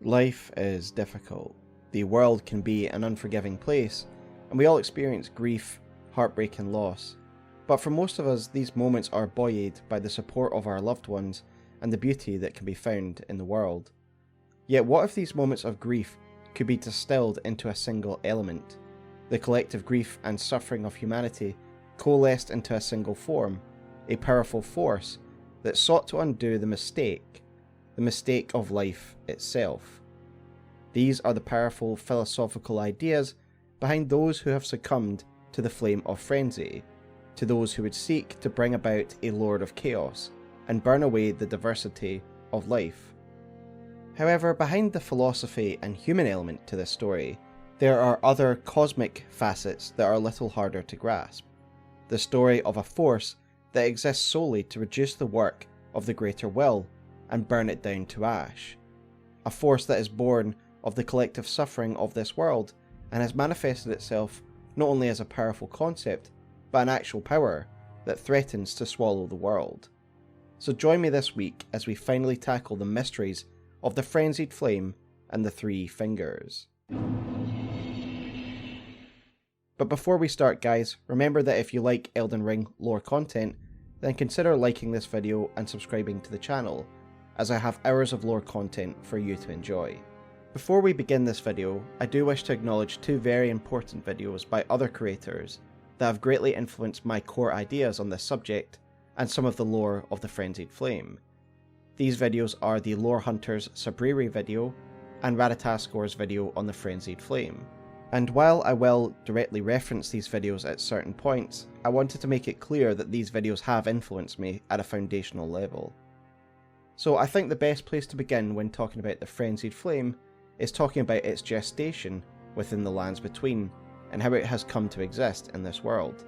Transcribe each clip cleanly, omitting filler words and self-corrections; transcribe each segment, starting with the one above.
Life is difficult. The world can be an unforgiving place, and we all experience grief, heartbreak and loss. But for most of us, these moments are buoyed by the support of our loved ones and the beauty that can be found in the world. Yet what if these moments of grief could be distilled into a single element? The collective grief and suffering of humanity coalesced into a single form, a powerful force that sought to undo the mistake of life itself. These are the powerful philosophical ideas behind those who have succumbed to the flame of frenzy, to those who would seek to bring about a Lord of Chaos and burn away the diversity of life. However, behind the philosophy and human element to this story, there are other cosmic facets that are a little harder to grasp. The story of a force that exists solely to reduce the work of the greater will and burn it down to ash. A force that is born of the collective suffering of this world and has manifested itself not only as a powerful concept, but an actual power that threatens to swallow the world. So join me this week as we finally tackle the mysteries of the Frenzied Flame and the Three Fingers. But before we start, guys, remember that if you like Elden Ring lore content, then consider liking this video and subscribing to the channel, as I have hours of lore content for you to enjoy. Before we begin this video, I do wish to acknowledge two very important videos by other creators that have greatly influenced my core ideas on this subject and some of the lore of the Frenzied Flame. These videos are the Lore Hunter's Shabriri video and Ratatascore's video on the Frenzied Flame. And while I will directly reference these videos at certain points, I wanted to make it clear that these videos have influenced me at a foundational level. So I think the best place to begin when talking about the Frenzied Flame is talking about its gestation within the lands between, and how it has come to exist in this world.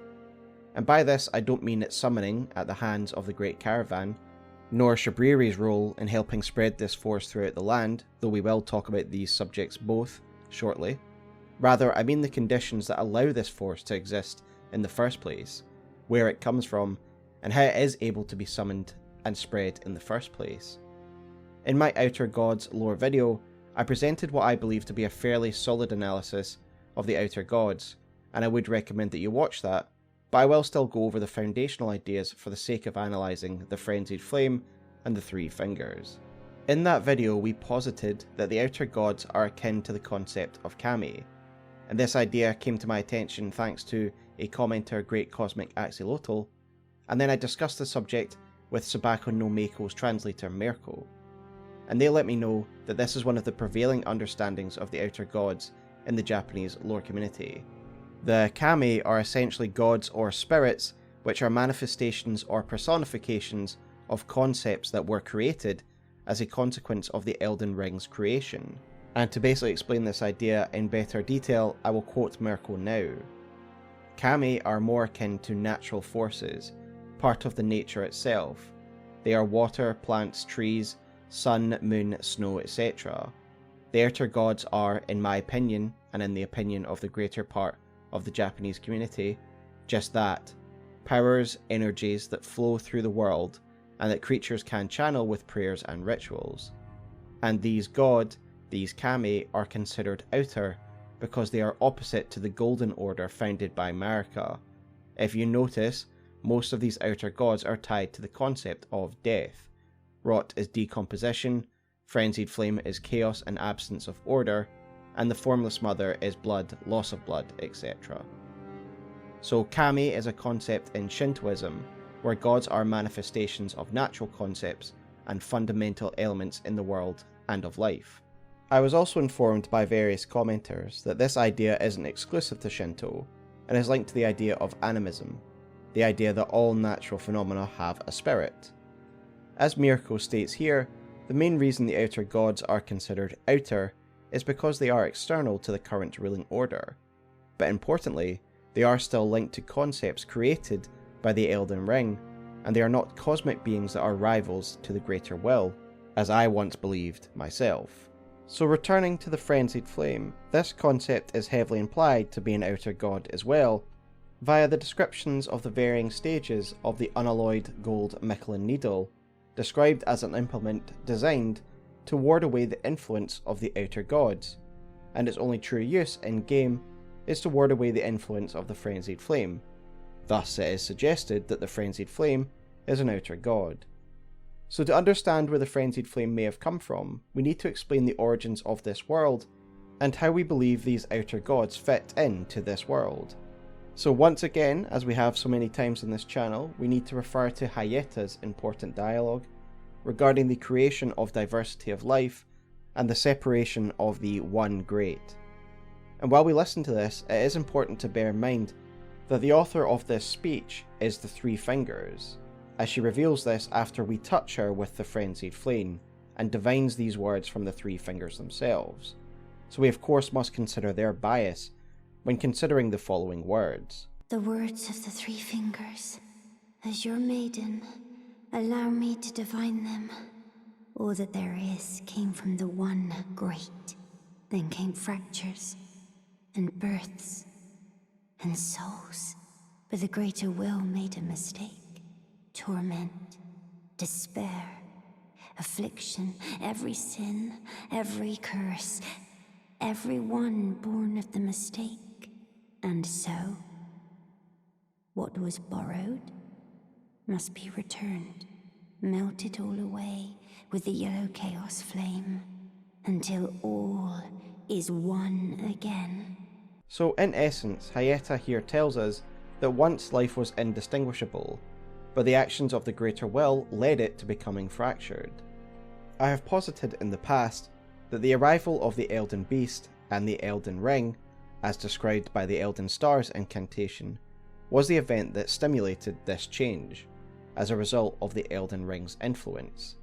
And by this I don't mean its summoning at the hands of the Great Caravan, nor Shabriri's role in helping spread this force throughout the land, though we will talk about these subjects both shortly. Rather, I mean the conditions that allow this force to exist in the first place, where it comes from, and how it is able to be summoned and spread in the first place. In my Outer Gods lore video, I presented what I believe to be a fairly solid analysis of the Outer Gods, and I would recommend that you watch that, but I will still go over the foundational ideas for the sake of analysing the Frenzied Flame and the Three Fingers. In that video we posited that the Outer Gods are akin to the concept of kami, and this idea came to my attention thanks to a commenter, Great Cosmic Axolotl, and then I discussed the subject with Sabako no Meiko's translator Mirko, and they let me know that this is one of the prevailing understandings of the Outer Gods in the Japanese lore community. The kami are essentially gods or spirits which are manifestations or personifications of concepts that were created as a consequence of the Elden Ring's creation. And to basically explain this idea in better detail, I will quote Mirko now. Kami are more akin to natural forces, part of the nature itself. They are water, plants, trees, sun, moon, snow, etc. The Outer Gods are, in my opinion, and in the opinion of the greater part of the Japanese community, just that. Powers, energies that flow through the world, and that creatures can channel with prayers and rituals. And these kami, are considered outer because they are opposite to the Golden Order founded by Mirko. If you notice, most of these Outer Gods are tied to the concept of death. Rot is decomposition, Frenzied Flame is chaos and absence of order, and the Formless Mother is blood, loss of blood, etc. So kami is a concept in Shintoism, where gods are manifestations of natural concepts and fundamental elements in the world and of life. I was also informed by various commenters that this idea isn't exclusive to Shinto, and is linked to the idea of animism, the idea that all natural phenomena have a spirit. As Mirko states here, the main reason the Outer Gods are considered outer is because they are external to the current ruling order, but importantly, they are still linked to concepts created by the Elden Ring, and they are not cosmic beings that are rivals to the greater will, as I once believed myself. So returning to the Frenzied Flame, this concept is heavily implied to be an Outer God as well, via the descriptions of the varying stages of the unalloyed gold Michelin needle, described as an implement designed to ward away the influence of the outer gods, and its only true use in-game is to ward away the influence of the Frenzied Flame. Thus it is suggested that the Frenzied Flame is an outer god. So to understand where the Frenzied Flame may have come from, we need to explain the origins of this world and how we believe these outer gods fit into this world. So once again, as we have so many times in this channel, we need to refer to Hyetta's important dialogue regarding the creation of diversity of life and the separation of the One Great. And while we listen to this, it is important to bear in mind that the author of this speech is the Three Fingers, as she reveals this after we touch her with the Frenzied Flame and divines these words from the Three Fingers themselves. So we of course must consider their bias when considering the following words. The words of the Three Fingers. As your maiden, allow me to divine them. All that there is came from the One Great. Then came fractures, and births, and souls. But the greater will made a mistake. Torment, despair, affliction, every sin, every curse, every one born of the mistake. And so, what was borrowed must be returned, melted all away with the yellow chaos flame, until all is one again. So in essence, Hyetta here tells us that once life was indistinguishable, but the actions of the greater will led it to becoming fractured. I have posited in the past that the arrival of the Elden Beast and the Elden Ring, as described by the Elden Stars incantation, was the event that stimulated this change, as a result of the Elden Ring's influence.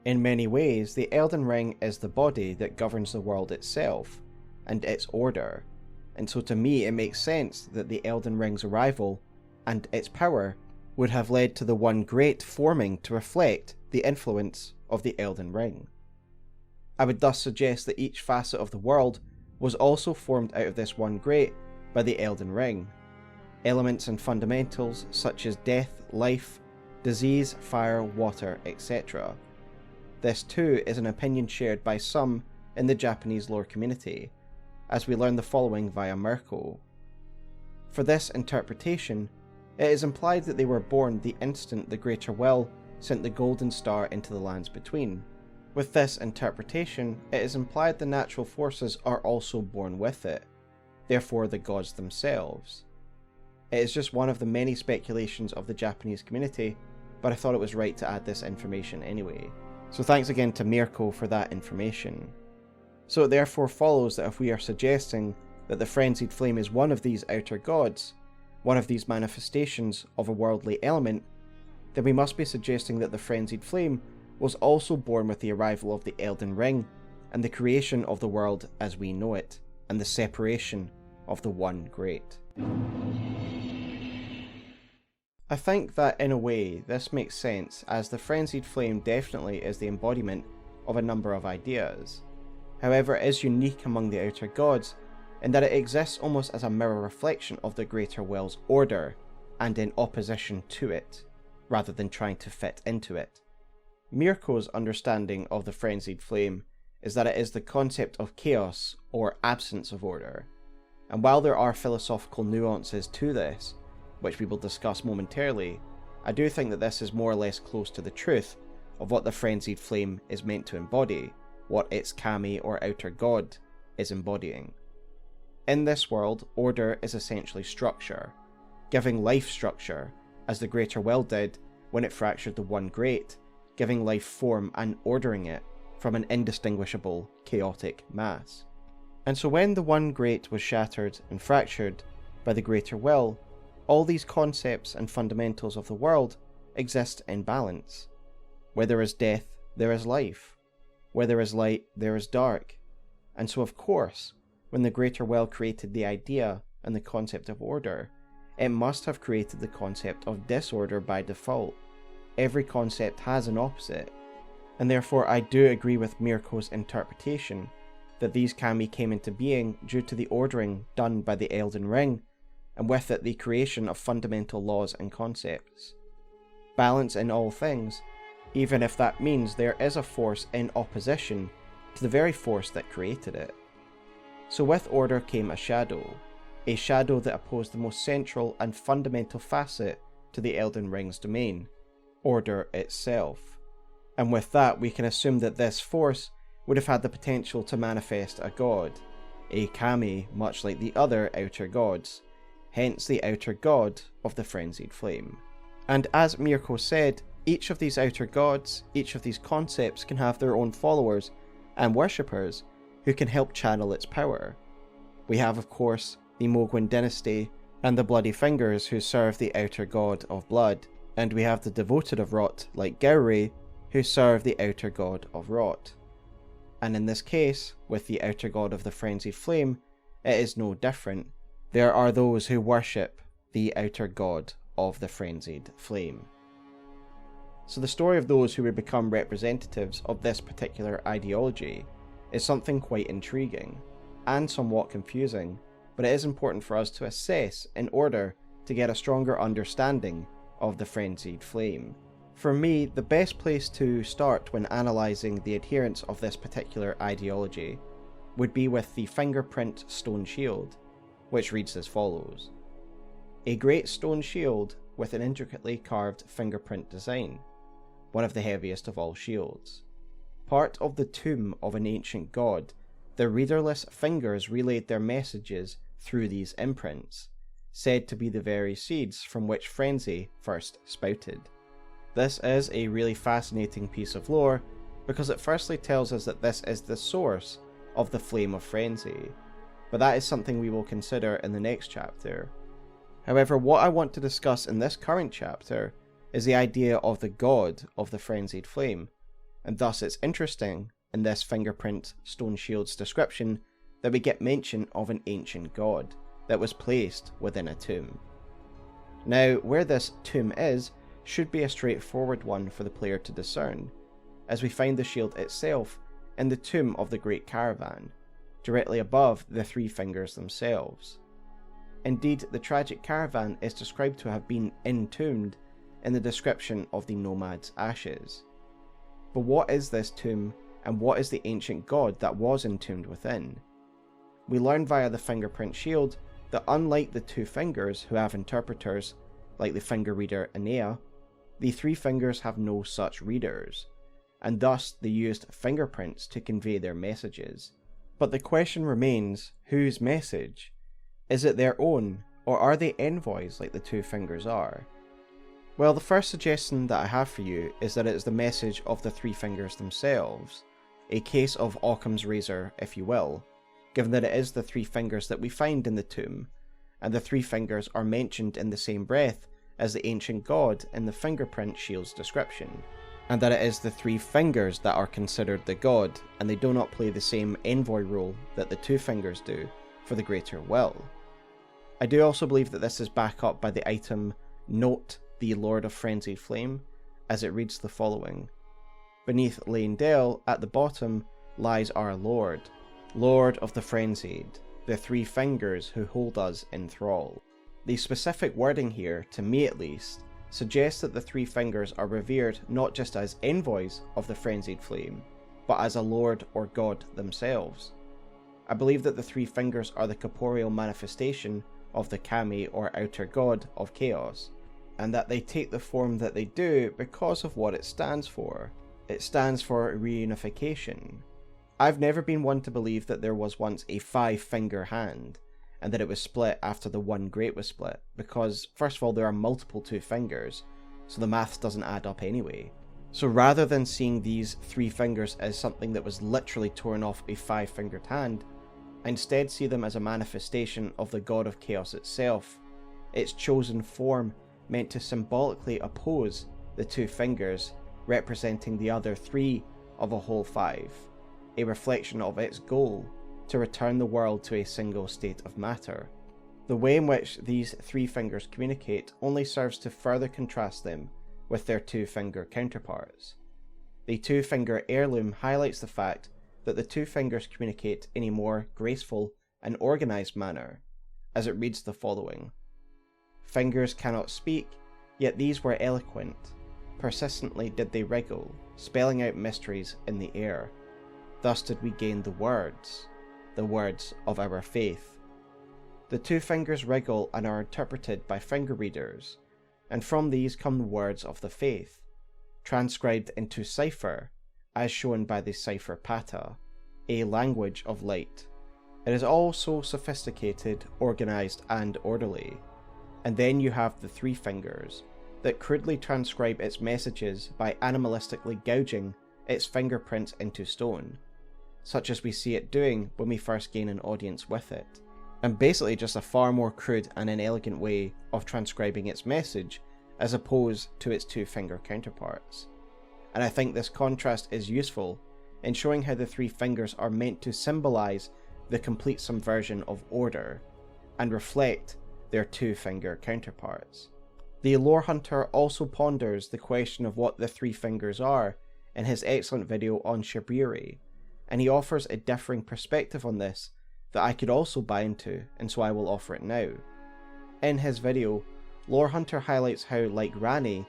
In many ways, the Elden Ring is the body that governs the world itself, and its order, and so to me it makes sense that the Elden Ring's arrival and its power would have led to the One Great forming to reflect the influence of the Elden Ring. I would thus suggest that each facet of the world was also formed out of this One Great by the Elden Ring. Elements and fundamentals such as death, life, disease, fire, water, etc. This too is an opinion shared by some in the Japanese lore community, as we learn the following via Mirko. For this interpretation, it is implied that they were born the instant the Greater Will sent the Golden Star into the lands between. With this interpretation, it is implied the natural forces are also born with it, therefore the gods themselves. It is just one of the many speculations of the Japanese community, but I thought it was right to add this information anyway. So thanks again to Mirko for that information. So it therefore follows that if we are suggesting that the Frenzied Flame is one of these outer gods, one of these manifestations of a worldly element, then we must be suggesting that the Frenzied Flame was also born with the arrival of the Elden Ring and the creation of the world as we know it, and the separation of the One Great. I think that in a way this makes sense, as the Frenzied Flame definitely is the embodiment of a number of ideas. However, it is unique among the outer gods in that it exists almost as a mirror reflection of the Greater Will's order, and in opposition to it, rather than trying to fit into it. Mirko's understanding of the Frenzied Flame is that it is the concept of chaos or absence of order, and while there are philosophical nuances to this, which we will discuss momentarily, I do think that this is more or less close to the truth of what the Frenzied Flame is meant to embody, what its kami or outer god is embodying. In this world, order is essentially structure, giving life structure, as the Greater Will did when it fractured the One Great, giving life form and ordering it from an indistinguishable, chaotic mass. And so when the One Great was shattered and fractured by the Greater Will, all these concepts and fundamentals of the world exist in balance. Where there is death, there is life. Where there is light, there is dark. And so of course, when the Greater Will created the idea and the concept of order, it must have created the concept of disorder by default. Every concept has an opposite, and therefore I do agree with Mirko's interpretation that these kami came into being due to the ordering done by the Elden Ring, and with it the creation of fundamental laws and concepts. Balance in all things even if that means there is a force in opposition to the very force that created it. So with order came a shadow that opposed the most central and fundamental facet to the Elden Ring's domain, order itself. And with that, we can assume that this force would have had the potential to manifest a god, a kami, much like the other outer gods, hence the outer god of the Frenzied Flame. And as Mirko said, each of these outer gods, each of these concepts can have their own followers and worshippers who can help channel its power. We have, of course, the Mohgwyn dynasty and the Bloody Fingers who serve the outer god of blood, and we have the devoted of rot like Gowry who serve the outer god of rot. And in this case, with the outer god of the Frenzied Flame, it is no different. There are those who worship the outer god of the Frenzied Flame. So the story of those who would become representatives of this particular ideology is something quite intriguing and somewhat confusing, but it is important for us to assess in order to get a stronger understanding of the Frenzied Flame. For me, the best place to start when analysing the adherents of this particular ideology would be with the fingerprint stone shield, which reads as follows: a great stone shield with an intricately carved fingerprint design, one of the heaviest of all shields. Part of the tomb of an ancient god, the readerless fingers relayed their messages through these imprints, said to be the very seeds from which frenzy first spouted. This is a really fascinating piece of lore because it firstly tells us that this is the source of the flame of frenzy, but that is something we will consider in the next chapter. However, what I want to discuss in this current chapter is the idea of the god of the Frenzied Flame, and thus it's interesting in this fingerprint stone shield's description that we get mention of an ancient god that was placed within a tomb. Now, where this tomb is should be a straightforward one for the player to discern, as we find the shield itself in the tomb of the Great Caravan, directly above the three fingers themselves. Indeed, the tragic caravan is described to have been entombed in the description of the nomad's ashes. But what is this tomb, and what is the ancient god that was entombed within? We learn via the fingerprint shield that unlike the two fingers who have interpreters, like the finger reader Enea, the three fingers have no such readers, and thus they used fingerprints to convey their messages. But the question remains, whose message? Is it their own, or are they envoys like the two fingers are? Well, the first suggestion that I have for you is that it is the message of the three fingers themselves, a case of Occam's razor, if you will, given that it is the three fingers that we find in the tomb, and the three fingers are mentioned in the same breath as the ancient god in the fingerprint shield's description, and that it is the three fingers that are considered the god, and they do not play the same envoy role that the two fingers do for the greater will. I do also believe that this is backed up by the item Note the Lord of Frenzied Flame, as it reads the following: beneath Leyndell at the bottom lies our Lord, Lord of the Frenzied, the three fingers who hold us in thrall. The specific wording here, to me at least, suggests that the three fingers are revered not just as envoys of the Frenzied Flame, but as a lord or god themselves. I believe that the three fingers are the corporeal manifestation of the kami or outer god of chaos, and that they take the form that they do because of what it stands for. It stands for reunification. I've never been one to believe that there was once a 5-finger hand, and that it was split after the one great was split, because first of all there are multiple 2 fingers, so the maths doesn't add up anyway. So rather than seeing these 3 fingers as something that was literally torn off a 5-fingered hand, I instead see them as a manifestation of the god of chaos itself, its chosen form meant to symbolically oppose the 2 fingers representing the other 3 of a whole 5, a reflection of its goal to return the world to a single state of matter. The way in which these 3 fingers communicate only serves to further contrast them with their 2-finger counterparts. The 2-finger heirloom highlights the fact that the 2 fingers communicate in a more graceful and organised manner, as it reads the following: fingers cannot speak, yet these were eloquent. persistently did they wriggle, spelling out mysteries in the air. Thus did we gain the words of our faith. The two fingers wriggle and are interpreted by finger readers, and from these come the words of the faith, transcribed into cipher, as shown by the cipher pata, a language of light. It is all so sophisticated, organised and orderly. And then you have the three fingers, that crudely transcribe its messages by animalistically gouging its fingerprints into stone, such as we see it doing when we first gain an audience with it, and basically just a far more crude and inelegant way of transcribing its message as opposed to its two finger counterparts. And I think this contrast is useful in showing how the three fingers are meant to symbolise the complete subversion of order, and reflect their two finger counterparts. The lore hunter also ponders the question of what the three fingers are in his excellent video on Shabriri, and he offers a differing perspective on this that I could also buy into, and so I will offer it now. In his video, Lore Hunter highlights how, like Rani,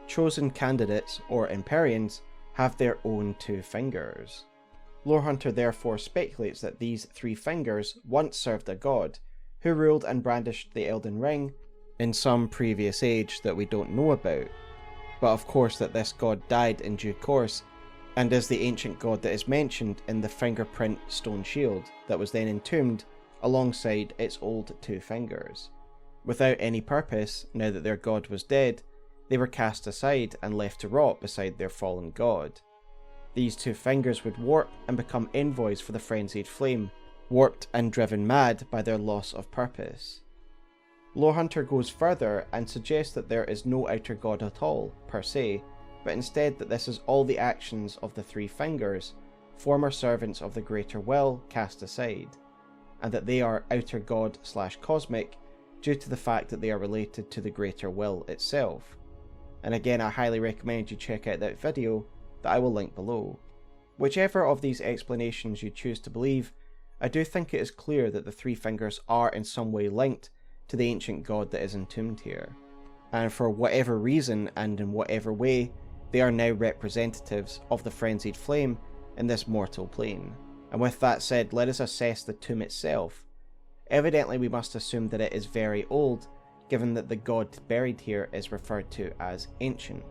chosen candidates, or Empyreans, have their own two fingers. Lore Hunter therefore speculates that these three fingers once served a god, who ruled and brandished the Elden Ring in some previous age that we don't know about, but of course that this god died in due course, and is the ancient god that is mentioned in the fingerprint stone shield that was then entombed alongside its old two fingers. Without any purpose, now that their god was dead, they were cast aside and left to rot beside their fallen god. These two fingers would warp and become envoys for the Frenzied Flame, warped and driven mad by their loss of purpose. Lore Hunter goes further and suggests that there is no outer god at all, per se, but instead that this is all the actions of the three fingers, former servants of the greater will, cast aside, and that they are outer god / cosmic due to the fact that they are related to the greater will itself. And again, I highly recommend you check out that video that I will link below. Whichever of these explanations you choose to believe, I do think it is clear that the three fingers are in some way linked to the ancient god that is entombed here, and for whatever reason and in whatever way, they are now representatives of the Frenzied Flame in this mortal plane. And with that said, let us assess the tomb itself. Evidently we must assume that it is very old, given that the god buried here is referred to as ancient.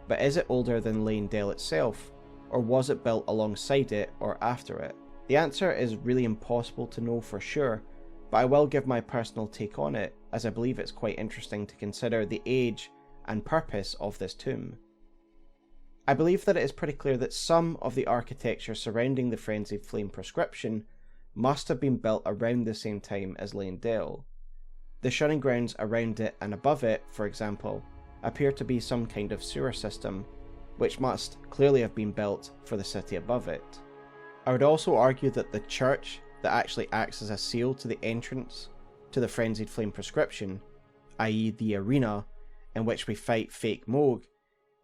But is it older than Leyndell itself, or was it built alongside it or after it? The answer is really impossible to know for sure, but I will give my personal take on it, as I believe it's quite interesting to consider the age and purpose of this tomb. I believe that it is pretty clear that some of the architecture surrounding the Frenzied Flame prescription must have been built around the same time as Leyndell. The shunning grounds around it and above it, for example, appear to be some kind of sewer system, which must clearly have been built for the city above it. I would also argue that the church that actually acts as a seal to the entrance to the Frenzied Flame prescription, i.e. the arena in which we fight fake Moog,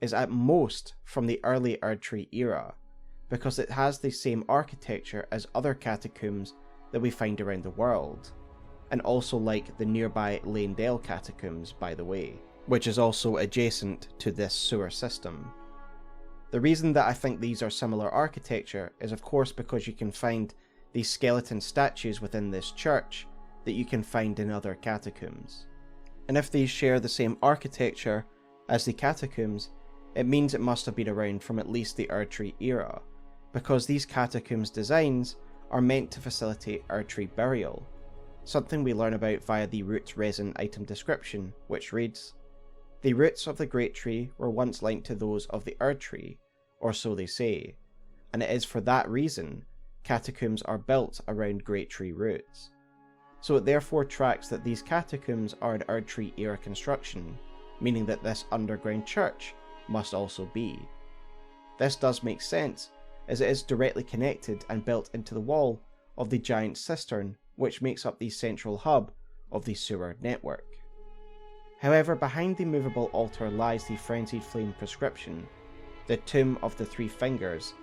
is at most from the early Erdtree era, because it has the same architecture as other catacombs that we find around the world, and also like the nearby Leyndell catacombs, by the way, which is also adjacent to this sewer system. The reason that I think these are similar architecture is of course because you can find these skeleton statues within this church that you can find in other catacombs. And if these share the same architecture as the catacombs, it means it must have been around from at least the Erdtree era, because these catacombs designs are meant to facilitate Erdtree burial, something we learn about via the root resin item description, which reads, "The roots of the Great Tree were once linked to those of the Erdtree, or so they say, and it is for that reason catacombs are built around Great Tree roots." So it therefore tracks that these catacombs are an Erdtree era construction, meaning that this underground church must also be. This does make sense, as it is directly connected and built into the wall of the giant cistern which makes up the central hub of the sewer network. However, behind the movable altar lies the Frenzied Flame prescription, the Tomb of the Three Fingers,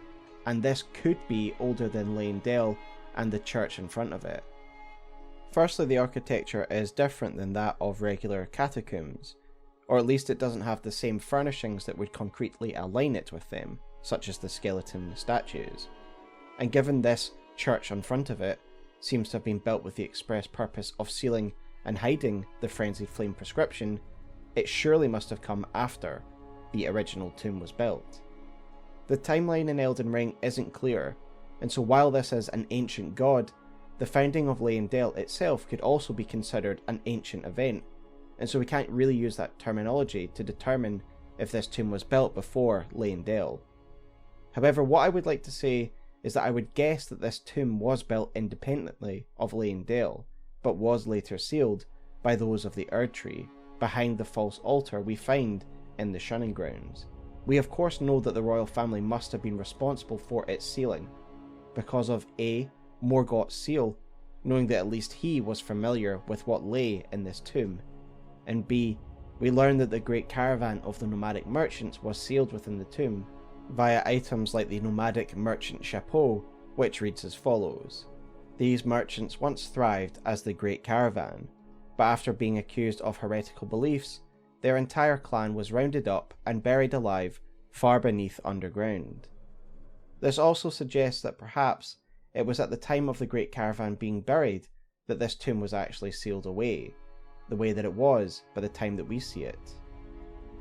and this could be older than Leyndell and the church in front of it. Firstly, the architecture is different than that of regular catacombs. or at least it doesn't have the same furnishings that would concretely align it with them, such as the skeleton statues. And given this church on front of it seems to have been built with the express purpose of sealing and hiding the Frenzied Flame prescription, it surely must have come after the original tomb was built. The timeline in Elden Ring isn't clear, and so while this is an ancient god, the founding of Leyndell itself could also be considered an ancient event, and so we can't really use that terminology to determine if this tomb was built before Leyndell. However, what I would like to say is that I would guess that this tomb was built independently of Leyndell, but was later sealed by those of the Erd Tree, behind the false altar we find in the Shunning Grounds. We of course know that the royal family must have been responsible for its sealing, because of A. Morgoth's seal, knowing that at least he was familiar with what lay in this tomb, and B. we learn that the Great Caravan of the nomadic merchants was sealed within the tomb, via items like the nomadic merchant chapeau, which reads as follows. These merchants once thrived as the Great Caravan, but after being accused of heretical beliefs, their entire clan was rounded up and buried alive far beneath underground. This also suggests that perhaps it was at the time of the Great Caravan being buried that this tomb was actually sealed away, the way that it was by the time that we see it.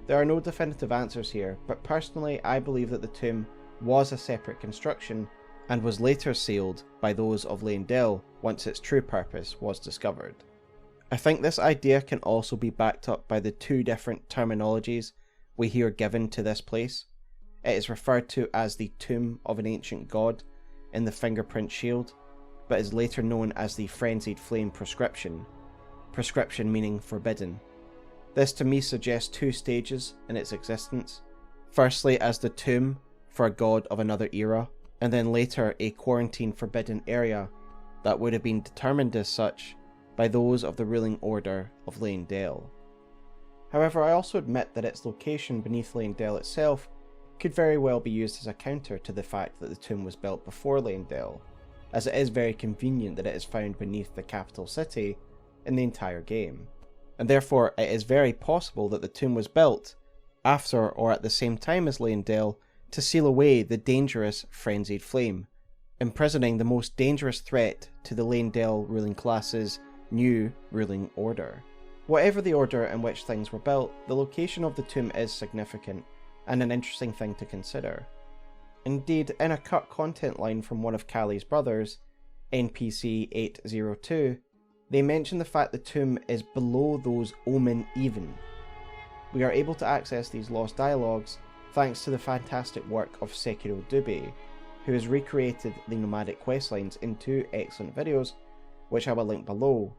There are no definitive answers here, but personally I believe that the tomb was a separate construction and was later sealed by those of Leyndell once its true purpose was discovered. I think this idea can also be backed up by the two different terminologies we hear given to this place. It is referred to as the Tomb of an Ancient God in the Fingerprint Shield, but is later known as the Frenzied Flame prescription meaning forbidden. This to me suggests two stages in its existence. Firstly as the tomb for a god of another era, and then later a quarantine forbidden area that would have been determined as such by those of the ruling order of Leyndell. However, I also admit that its location beneath Leyndell itself could very well be used as a counter to the fact that the tomb was built before Leyndell, as it is very convenient that it is found beneath the capital city in the entire game, and therefore it is very possible that the tomb was built after or at the same time as Leyndell to seal away the dangerous Frenzied Flame, imprisoning the most dangerous threat to the Leyndell ruling class's new ruling order. Whatever the order in which things were built, the location of the tomb is significant and an interesting thing to consider. Indeed, in a cut content line from one of Kale's brothers, NPC 802, they mention the fact the tomb is below those Omen even. We are able to access these lost dialogues thanks to the fantastic work of Sekiro Dube, who has recreated the nomadic questlines in two excellent videos, which I will link below,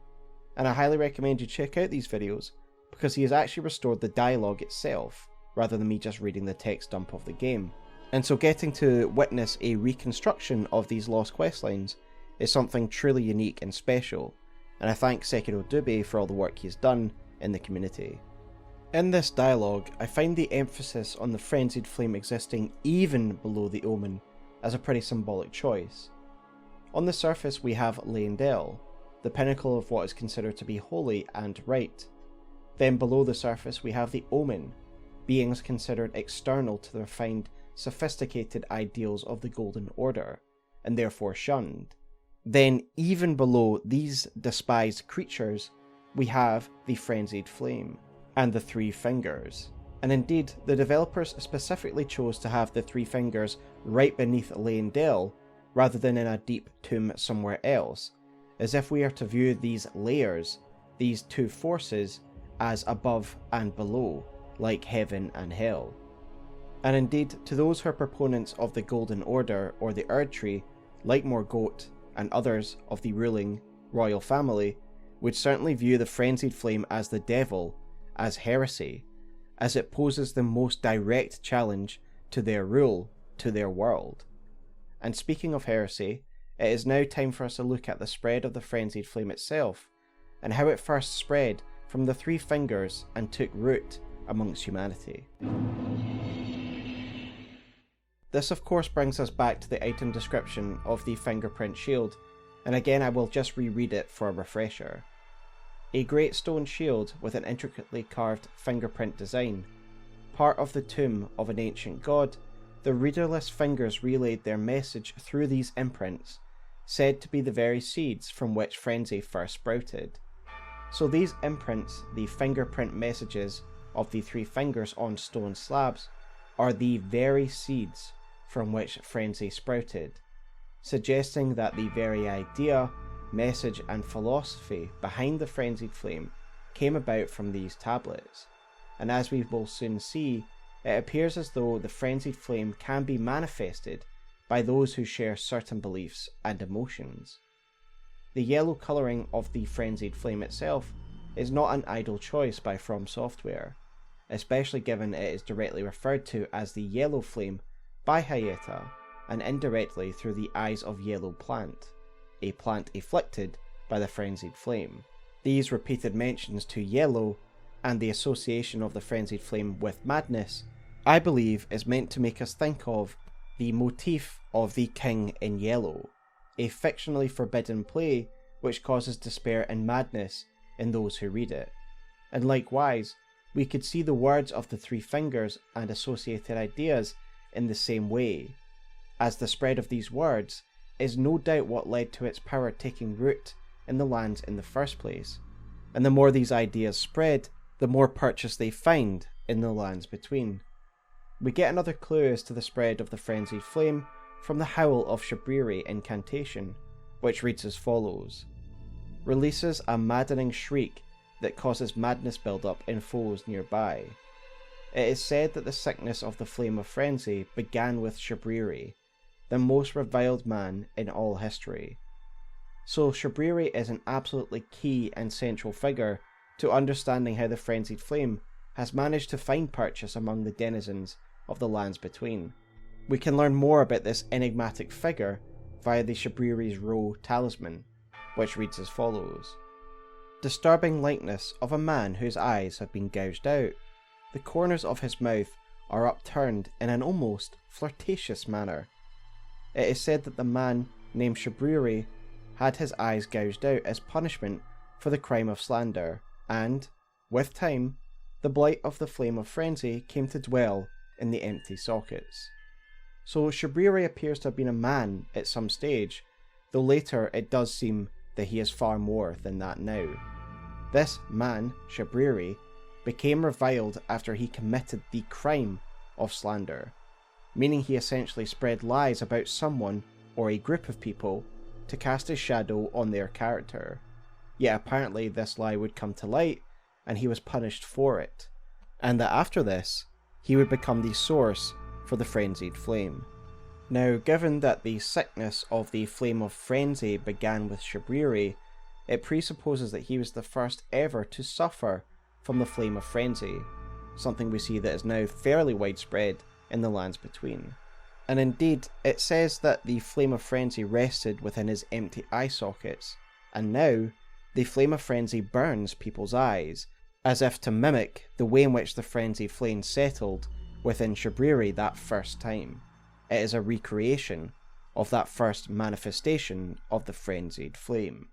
and I highly recommend you check out these videos because he has actually restored the dialogue itself, rather than me just reading the text dump of the game. And so getting to witness a reconstruction of these lost questlines is something truly unique and special, and I thank Sekiro Dube for all the work he has done in the community. In this dialogue, I find the emphasis on the Frenzied Flame existing even below the Omen as a pretty symbolic choice. On the surface we have Leyndell, the pinnacle of what is considered to be holy and right. Then below the surface we have the Omen, beings considered external to the refined, sophisticated ideals of the Golden Order, and therefore shunned. Then even below these despised creatures, we have the Frenzied Flame, and the Three Fingers. And indeed, the developers specifically chose to have the Three Fingers right beneath Leyndell, rather than in a deep tomb somewhere else, as if we are to view these layers, these two forces, as above and below, like heaven and hell. And indeed, to those who are proponents of the Golden Order or the Erd Tree, like Morgoth and others of the ruling royal family, would certainly view the Frenzied Flame as the devil, as heresy, as it poses the most direct challenge to their rule, to their world. And speaking of heresy, it is now time for us to look at the spread of the Frenzied Flame itself, and how it first spread from the Three Fingers and took root amongst humanity. This of course brings us back to the item description of the Fingerprint Shield, and again I will just reread it for a refresher. a great stone shield with an intricately carved fingerprint design. Part of the tomb of an ancient god, the readerless fingers relayed their message through these imprints, said to be the very seeds from which frenzy first sprouted. So these imprints, the fingerprint messages of the three fingers on stone slabs, are the very seeds from which frenzy sprouted, suggesting that the very idea, message and philosophy behind the Frenzied Flame came about from these tablets. And as we will soon see, it appears as though the Frenzied Flame can be manifested by those who share certain beliefs and emotions. The yellow colouring of the Frenzied Flame itself is not an idle choice by From Software, especially given it is directly referred to as the Yellow Flame by Hyetta, and indirectly through the Eyes of Yellow plant, a plant afflicted by the Frenzied Flame. These repeated mentions to yellow and the association of the Frenzied Flame with madness, I believe is meant to make us think of the motif of the King in Yellow, a fictionally forbidden play which causes despair and madness in those who read it. And likewise, we could see the words of the three fingers and associated ideas in the same way, as the spread of these words is no doubt what led to its power taking root in the lands in the first place, and the more these ideas spread, the more purchase they find in the lands between. We get another clue as to the spread of the Frenzied Flame from the Howl of Shabriri incantation, which reads as follows: releases a maddening shriek that causes madness build-up in foes nearby. It is said that the sickness of the Flame of Frenzy began with Shabriri, the most reviled man in all history. So Shabriri is an absolutely key and central figure to understanding how the Frenzied Flame has managed to find purchase among the denizens of the lands between. We can learn more about this enigmatic figure via the Shabriri's Row talisman, which reads as follows: disturbing likeness of a man whose eyes have been gouged out. The corners of his mouth are upturned in an almost flirtatious manner. It is said that the man named Shabriri had his eyes gouged out as punishment for the crime of slander, and, with time, the blight of the Flame of Frenzy came to dwell in the empty sockets. So Shabriri appears to have been a man at some stage, though later it does seem that he is far more than that now. This man, Shabriri, became reviled after he committed the crime of slander, meaning he essentially spread lies about someone or a group of people to cast a shadow on their character. Yet apparently this lie would come to light and he was punished for it, and that after this, he would become the source for the Frenzied Flame. Now, given that the sickness of the Flame of Frenzy began with Shabriri, it presupposes that he was the first ever to suffer from the Flame of Frenzy, something we see that is now fairly widespread in the lands between. And indeed, it says that the Flame of Frenzy rested within his empty eye sockets, and now the Flame of Frenzy burns people's eyes, as if to mimic the way in which the Frenzied Flame settled within Shabriri that first time. It is a recreation of that first manifestation of the Frenzied Flame.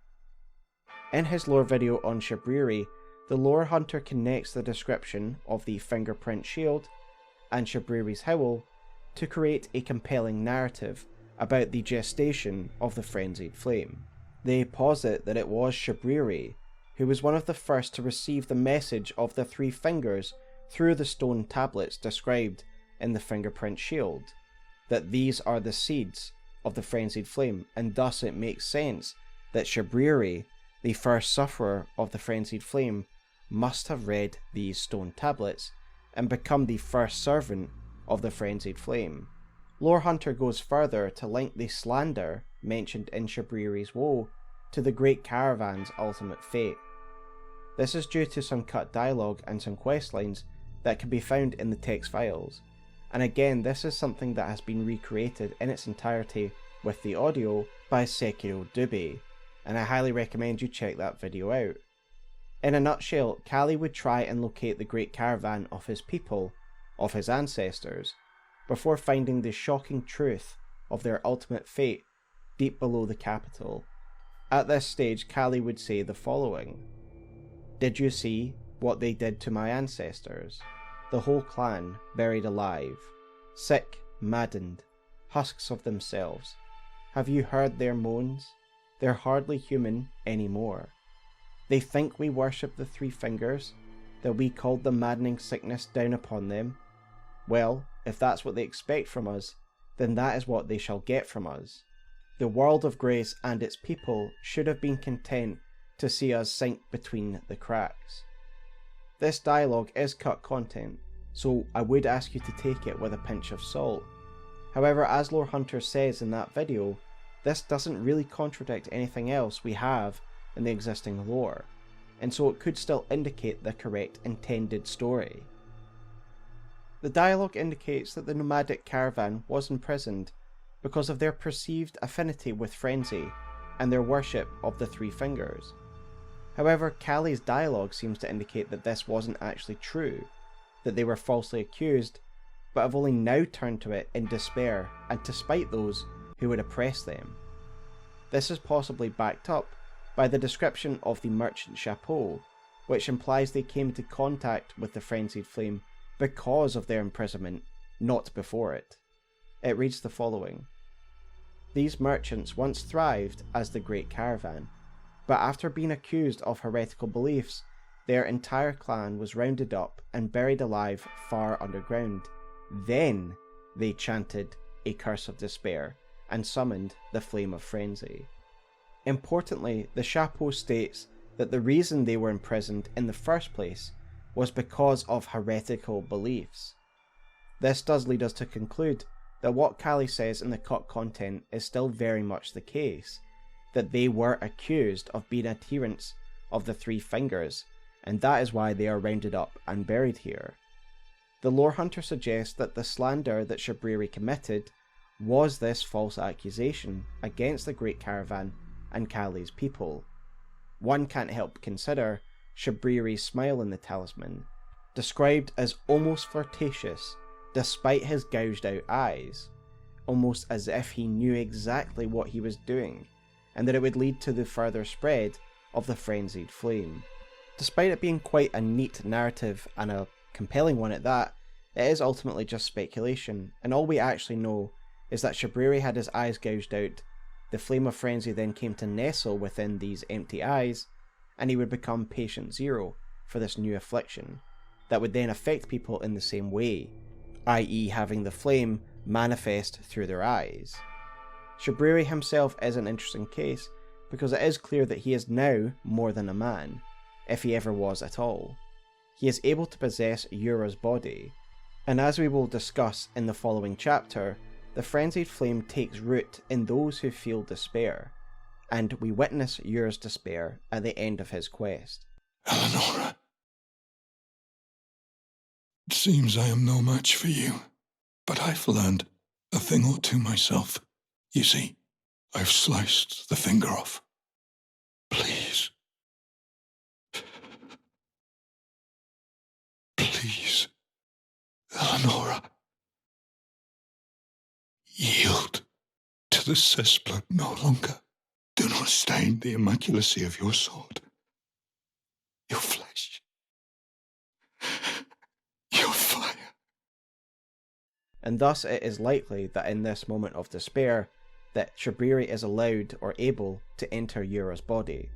In his lore video on Shabriri, the lore hunter connects the description of the fingerprint shield and Shabriri's howl to create a compelling narrative about the gestation of the Frenzied Flame. They posit that it was Shabriri who was one of the first to receive the message of the three fingers through the stone tablets described in the fingerprint shield, that these are the seeds of the Frenzied Flame, and thus it makes sense that Shabriri, the first sufferer of the Frenzied Flame, must have read these stone tablets and become the first servant of the Frenzied Flame. Lore Hunter goes further to link the slander mentioned in Shabriri's woe to the Great Caravan's ultimate fate. This is due to some cut dialogue and some questlines that can be found in the text files, and again this is something that has been recreated in its entirety with the audio by Sekiro Dube, and I highly recommend you check that video out. In a nutshell, Kale would try and locate the Great Caravan of his people, of his ancestors, before finding the shocking truth of their ultimate fate deep below the capital. At this stage, Kale would say the following: Did you see what they did to my ancestors? The whole clan buried alive, sick, maddened, husks of themselves. Have you heard their moans? They're hardly human anymore. They think we worship the three fingers, that we called the maddening sickness down upon them. Well, if that's what they expect from us, then that is what they shall get from us. The world of grace and its people should have been content to see us sink between the cracks. This dialogue is cut content, so I would ask you to take it with a pinch of salt. However, as Lore Hunter says in that video, this doesn't really contradict anything else we have in the existing lore, and so it could still indicate the correct intended story. The dialogue indicates that the nomadic caravan was imprisoned because of their perceived affinity with frenzy and their worship of the three fingers. However, Kale's dialogue seems to indicate that this wasn't actually true, that they were falsely accused, but have only now turned to it in despair and to spite those who would oppress them. This is possibly backed up by the description of the merchant chapeau, which implies they came into contact with the Frenzied Flame because of their imprisonment, not before it. It reads the following: These merchants once thrived as the Great Caravan, but after being accused of heretical beliefs, their entire clan was rounded up and buried alive far underground. Then they chanted a curse of despair and summoned the flame of frenzy. Importantly, the chapeau states that the reason they were imprisoned in the first place was because of heretical beliefs. This does lead us to conclude that what Kale says in the cut content is still very much the case, that they were accused of being adherents of the three fingers, and that is why they are rounded up and buried here. The lore hunter suggests that the slander that Shabriri committed was this false accusation against the Great Caravan and Kale's people. One can't help consider Shabriri's smile in the talisman, described as almost flirtatious despite his gouged out eyes, almost as if he knew exactly what he was doing, and that it would lead to the further spread of the Frenzied Flame. Despite it being quite a neat narrative and a compelling one at that, it is ultimately just speculation, and all we actually know is that Shabriri had his eyes gouged out, the flame of frenzy then came to nestle within these empty eyes, and he would become patient zero for this new affliction, that would then affect people in the same way, i.e. having the flame manifest through their eyes. Shabriri himself is an interesting case, because it is clear that he is now more than a man, if he ever was at all. He is able to possess Yura's body, and as we will discuss in the following chapter, the Frenzied Flame takes root in those who feel despair, and we witness Yura's despair at the end of his quest. Eleonora, it seems I am no match for you, but I've learned a thing or two myself. You see, I've sliced the finger off. Please. Please, Eleonora. Yield to the cesspool no longer. Do not stain the immaculacy of your sword, your flesh, your fire. And thus it is likely that in this moment of despair, that Shabriri is allowed or able to enter Yura's body,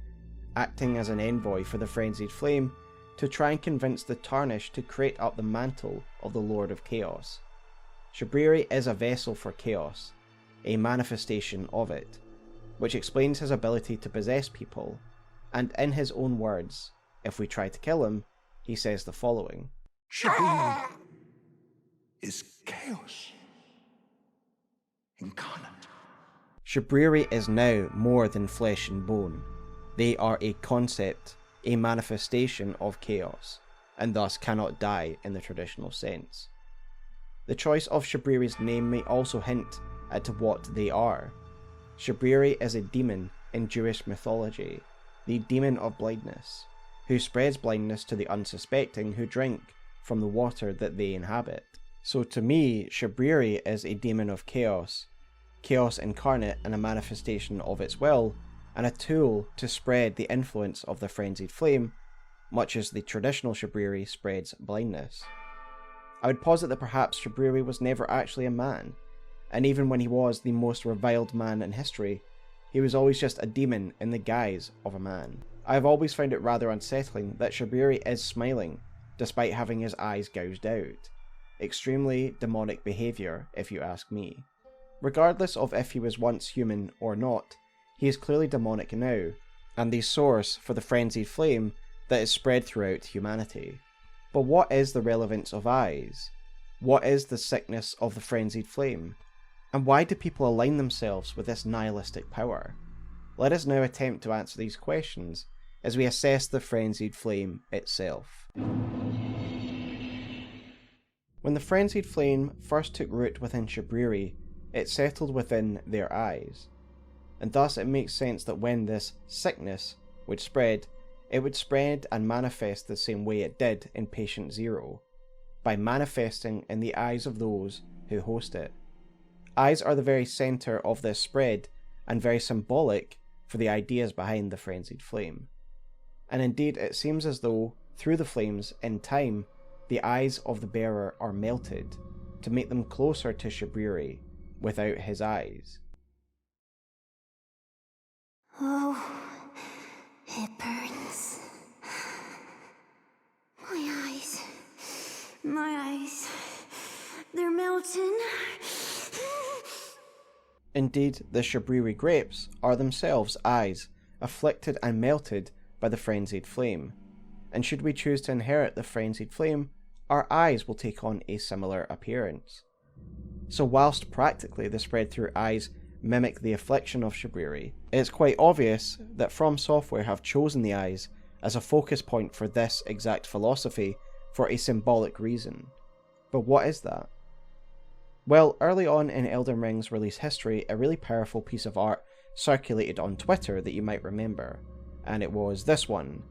acting as an envoy for the Frenzied Flame to try and convince the Tarnished to create up the mantle of the Lord of Chaos. Shabriri is a vessel for chaos, a manifestation of it, which explains his ability to possess people, and in his own words, if we try to kill him, he says the following: Shabriri is chaos incarnate. Shabriri is now more than flesh and bone. They are a concept, a manifestation of chaos, and thus cannot die in the traditional sense. The choice of Shabriri's name may also hint at what they are. Shabriri is a demon in Jewish mythology, the demon of blindness, who spreads blindness to the unsuspecting who drink from the water that they inhabit. So to me, Shabriri is a demon of chaos, chaos incarnate and a manifestation of its will, and a tool to spread the influence of the Frenzied Flame, much as the traditional Shabriri spreads blindness. I would posit that perhaps Shabriri was never actually a man, and even when he was the most reviled man in history, he was always just a demon in the guise of a man. I have always found it rather unsettling that Shabriri is smiling, despite having his eyes gouged out. Extremely demonic behaviour, if you ask me. Regardless of if he was once human or not, he is clearly demonic now, and the source for the Frenzied Flame that is spread throughout humanity. But what is the relevance of eyes? What is the sickness of the Frenzied Flame? And why do people align themselves with this nihilistic power? Let us now attempt to answer these questions as we assess the Frenzied Flame itself. When the Frenzied Flame first took root within Shabriri, it settled within their eyes, and thus it makes sense that when this sickness would spread, it would spread and manifest the same way it did in Patient Zero, by manifesting in the eyes of those who host it. Eyes are the very centre of this spread, and very symbolic for the ideas behind the Frenzied Flame. And indeed it seems as though, through the flames, in time, the eyes of the bearer are melted, to make them closer to Shabriri, without his eyes. Oh, it burns. My eyes, they're melting. Indeed, the Shabriri grapes are themselves eyes, afflicted and melted by the Frenzied Flame, and should we choose to inherit the Frenzied Flame, our eyes will take on a similar appearance. So whilst practically the spread through eyes mimic the affliction of Shabriri, it's quite obvious that From Software have chosen the eyes as a focus point for this exact philosophy for a symbolic reason. But what is that? Well, early on in Elden Ring's release history, a really powerful piece of art circulated on Twitter that you might remember, and it was this one.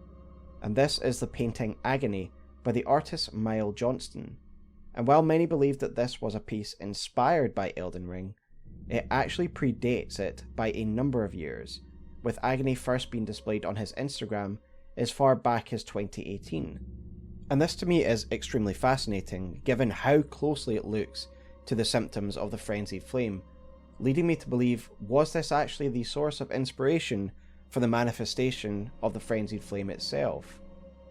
And this is the painting Agony by the artist Mile Johnston. And while many believe that this was a piece inspired by Elden Ring, it actually predates it by a number of years, with Agony first being displayed on his Instagram as far back as 2018. And this to me is extremely fascinating, given how closely it looks to the symptoms of the Frenzied Flame, leading me to believe, was this actually the source of inspiration for the manifestation of the Frenzied Flame itself?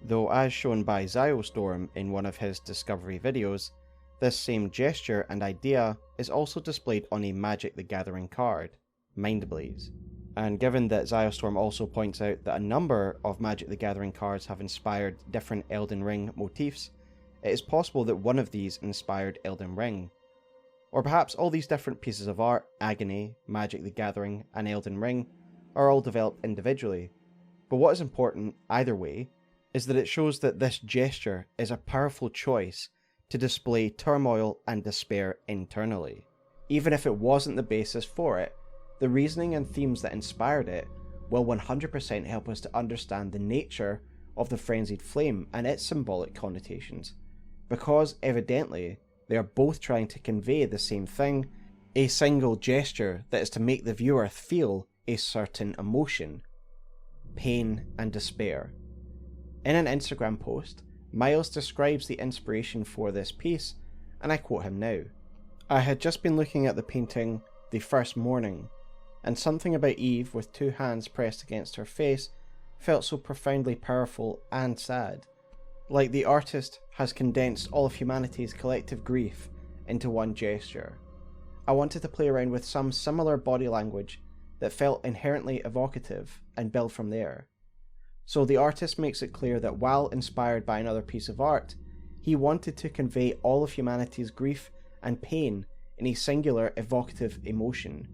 Though as shown by Zyostorm in one of his discovery videos, this same gesture and idea is also displayed on a Magic the Gathering card, Mindblaze. And given that Zyostorm also points out that a number of Magic the Gathering cards have inspired different Elden Ring motifs, it is possible that one of these inspired Elden Ring. Or perhaps all these different pieces of art, Agony, Magic the Gathering, and Elden Ring, are all developed individually. But what is important, either way, is that it shows that this gesture is a powerful choice to display turmoil and despair internally. Even if it wasn't the basis for it, the reasoning and themes that inspired it will 100% help us to understand the nature of the Frenzied Flame and its symbolic connotations, because evidently they are both trying to convey the same thing, a single gesture that is to make the viewer feel a certain emotion, pain and despair. In an Instagram post, Miles describes the inspiration for this piece, and I quote him now. "I had just been looking at the painting The First Morning, and something about Eve with two hands pressed against her face felt so profoundly powerful and sad. Like the artist has condensed all of humanity's collective grief into one gesture. I wanted to play around with some similar body language that felt inherently evocative and build from there. So the artist makes it clear that while inspired by another piece of art, he wanted to convey all of humanity's grief and pain in a singular evocative emotion.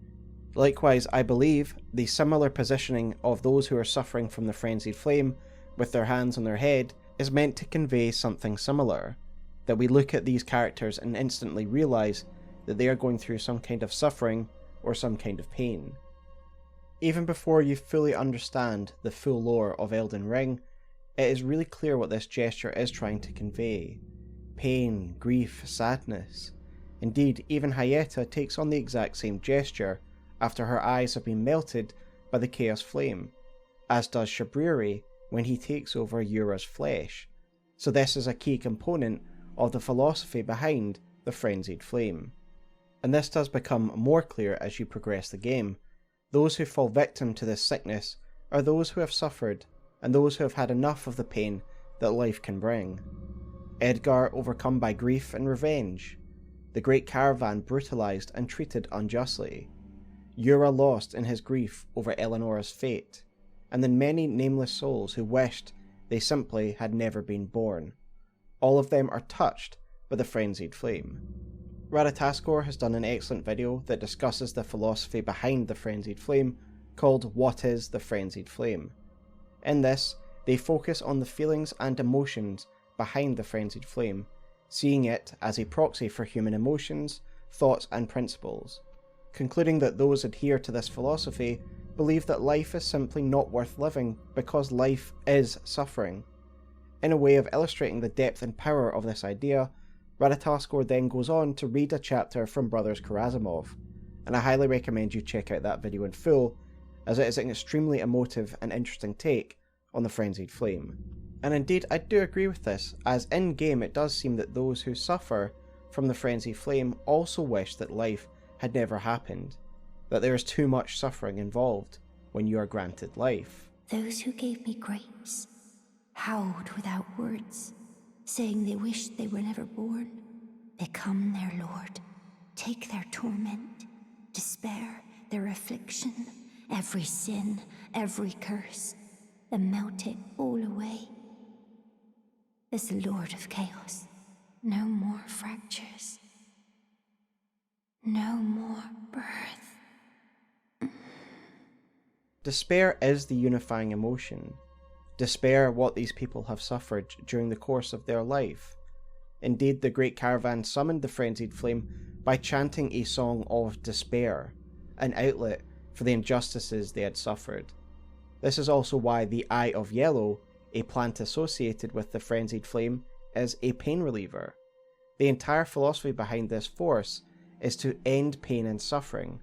Likewise, I believe the similar positioning of those who are suffering from the Frenzied Flame with their hands on their head is meant to convey something similar, that we look at these characters and instantly realise that they are going through some kind of suffering or some kind of pain. Even before you fully understand the full lore of Elden Ring, it is really clear what this gesture is trying to convey. Pain, grief, sadness. Indeed, even Hyetta takes on the exact same gesture after her eyes have been melted by the Chaos Flame, as does Shabriri when he takes over Yura's flesh, so this is a key component of the philosophy behind the Frenzied Flame. And this does become more clear as you progress the game. Those who fall victim to this sickness are those who have suffered, and those who have had enough of the pain that life can bring. Edgar overcome by grief and revenge. The Great Caravan brutalized and treated unjustly. Yura lost in his grief over Eleanor's fate, and then many nameless souls who wished they simply had never been born. All of them are touched by the Frenzied Flame. Radataskor has done an excellent video that discusses the philosophy behind the Frenzied Flame, called What is the Frenzied Flame? In this, they focus on the feelings and emotions behind the Frenzied Flame, seeing it as a proxy for human emotions, thoughts and principles, concluding that those adhere to this philosophy believe that life is simply not worth living because life is suffering. In a way of illustrating the depth and power of this idea, Radataskor then goes on to read a chapter from Brothers Karazimov, and I highly recommend you check out that video in full, as it is an extremely emotive and interesting take on the Frenzied Flame. And indeed, I do agree with this, as in-game it does seem that those who suffer from the Frenzied Flame also wish that life had never happened, that there is too much suffering involved when you are granted life. Those who gave me grapes howled without words, saying they wished they were never born. Become their lord, take their torment, despair, their affliction, every sin, every curse, and melt it all away. As the Lord of Chaos, no more fractures, no more birth. Despair is the unifying emotion. Despair what these people have suffered during the course of their life. Indeed, the Great Caravan summoned the Frenzied Flame by chanting a song of despair, an outlet for the injustices they had suffered. This is also why the Eye of Yellow, a plant associated with the Frenzied Flame, is a pain reliever. The entire philosophy behind this force is to end pain and suffering,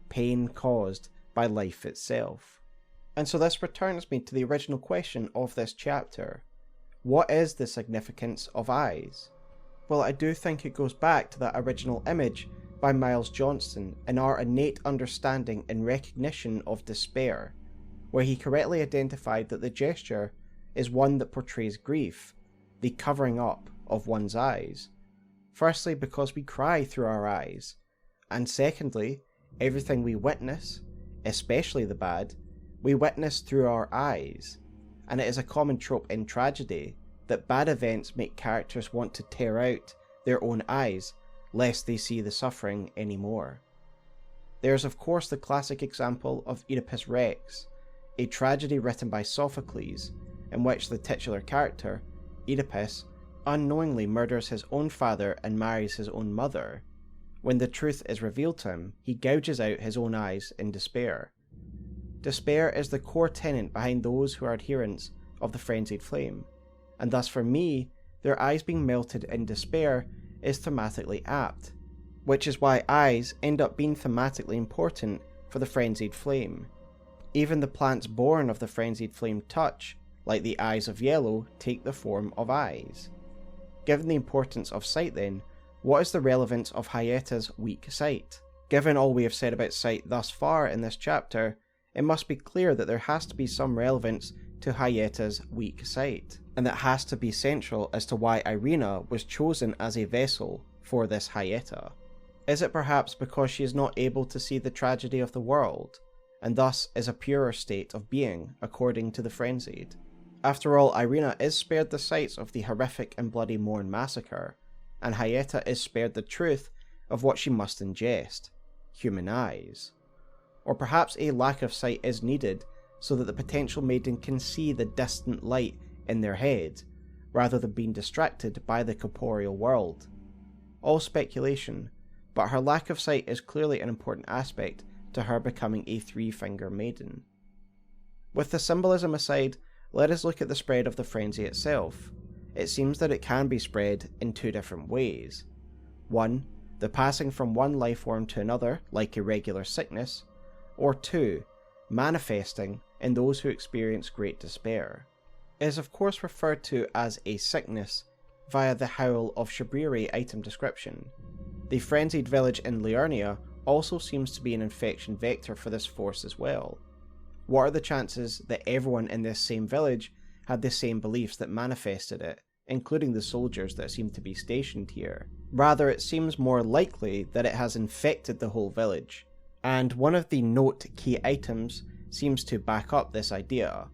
pain caused by life itself. And so this returns me to the original question of this chapter. What is the significance of eyes? Well, I do think it goes back to that original image by Miles Johnston in our innate understanding and recognition of despair, where he correctly identified that the gesture is one that portrays grief, the covering up of one's eyes. Firstly, because we cry through our eyes, and secondly, everything we witness, especially the bad, we witness through our eyes, and it is a common trope in tragedy that bad events make characters want to tear out their own eyes lest they see the suffering anymore. There is of course the classic example of Oedipus Rex, a tragedy written by Sophocles, in which the titular character, Oedipus, unknowingly murders his own father and marries his own mother. When the truth is revealed to him, he gouges out his own eyes in despair. Despair is the core tenet behind those who are adherents of the Frenzied Flame, and thus for me, their eyes being melted in despair is thematically apt, which is why eyes end up being thematically important for the Frenzied Flame. Even the plants born of the Frenzied Flame touch, like the Eyes of Yellow, take the form of eyes. Given the importance of sight then, what is the relevance of Hyetta's weak sight? Given all we have said about sight thus far in this chapter, it must be clear that there has to be some relevance to Hyetta's weak sight, and that has to be central as to why Irina was chosen as a vessel for this Hyetta. Is it perhaps because she is not able to see the tragedy of the world, and thus is a purer state of being according to the Frenzied? After all, Irina is spared the sights of the horrific and bloody Morn massacre, and Hyetta is spared the truth of what she must ingest, human eyes. Or perhaps a lack of sight is needed so that the potential maiden can see the distant light in their head, rather than being distracted by the corporeal world. All speculation, but her lack of sight is clearly an important aspect to her becoming a three-finger maiden. With the symbolism aside, let us look at the spread of the frenzy itself. It seems that it can be spread in two different ways. 1. The passing from one life form to another, like a regular sickness, or 2. Manifesting in those who experience great despair. It is of course referred to as a sickness via the Howl of Shabriri item description. The Frenzied village in Liurnia also seems to be an infection vector for this force as well. What are the chances that everyone in this same village had the same beliefs that manifested it, including the soldiers that seem to be stationed here? Rather, it seems more likely that it has infected the whole village, and one of the note key items seems to back up this idea,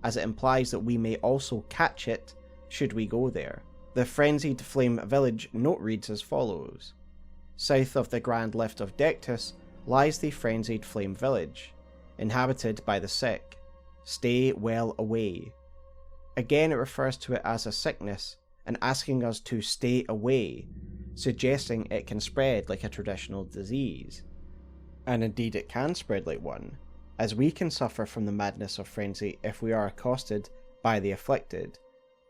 as it implies that we may also catch it should we go there. The Frenzied Flame village note reads as follows. South of the Grand Lift of Dectus lies the Frenzied Flame village, inhabited by the sick. Stay well away. Again, it refers to it as a sickness and asking us to stay away, suggesting it can spread like a traditional disease. And indeed it can spread like one, as we can suffer from the madness of frenzy if we are accosted by the afflicted,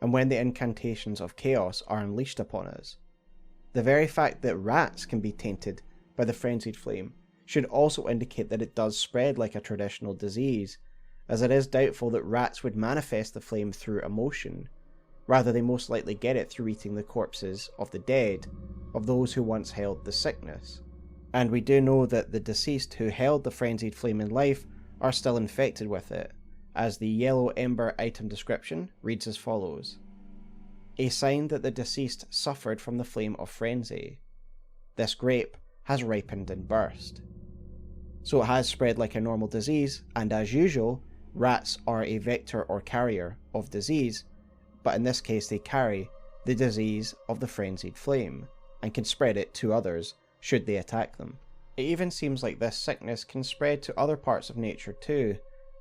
and when the incantations of chaos are unleashed upon us. The very fact that rats can be tainted by the Frenzied Flame should also indicate that it does spread like a traditional disease, as it is doubtful that rats would manifest the flame through emotion. Rather, they most likely get it through eating the corpses of the dead, of those who once held the sickness. And we do know that the deceased who held the Frenzied Flame in life are still infected with it, as the yellow ember item description reads as follows. A sign that the deceased suffered from the flame of frenzy. This grape has ripened and burst. So it has spread like a normal disease, and as usual, rats are a vector or carrier of disease, but in this case they carry the disease of the Frenzied Flame, and can spread it to others should they attack them. It even seems like this sickness can spread to other parts of nature too,